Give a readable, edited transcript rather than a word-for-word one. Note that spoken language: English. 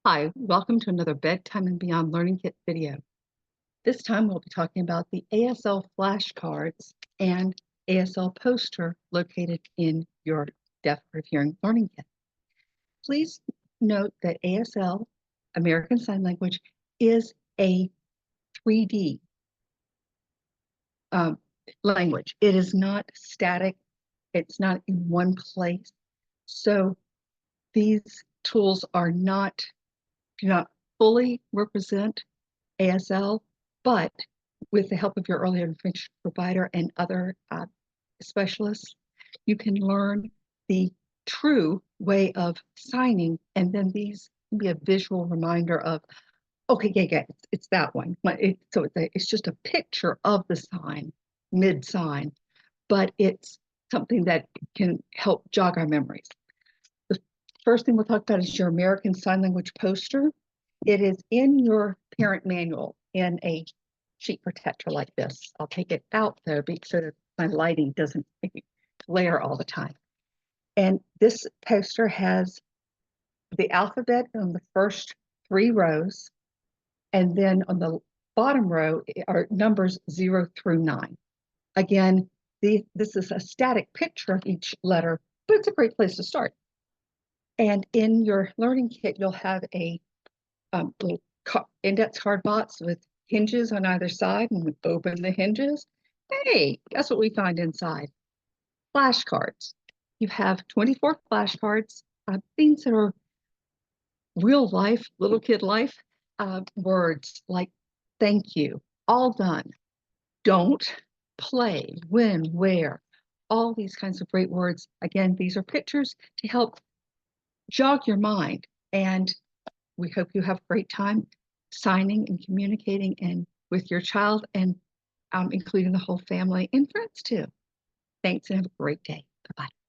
Hi, welcome to another Bedtime and Beyond Learning Kit video. This time we'll be talking about the ASL flashcards and ASL poster located in your Deaf or Hearing Learning Kit. Please note that ASL, American Sign Language, is a 3D language. It is not static. It's not in one place. So these tools do not fully represent ASL, but with the help of your early intervention provider and other specialists, you can learn the true way of signing, and then these can be a visual reminder of, okay, yeah, it's that one. It's just a picture of the sign, mid-sign, but it's something that can help jog our memories. The first thing we'll talk about is your American Sign Language poster. It is in your parent manual in a sheet protector like this. I'll take it out though, so that my lighting doesn't glare all the time. And this poster has the alphabet on the first 3 rows, and then on the bottom row are numbers 0 through 9. Again, this is a static picture of each letter, but it's a great place to start. And in your learning kit, you'll have a little index card box with hinges on either side, and we open the hinges. Hey, guess what we find inside? Flashcards. You have 24 flashcards, things that are real life, little kid life, words like thank you, all done, don't, play, when, where, all these kinds of great words. Again, these are pictures to help jog your mind, and we hope you have a great time signing and communicating and with your child, and including the whole family and friends too. Thanks and have a great day. Bye-bye.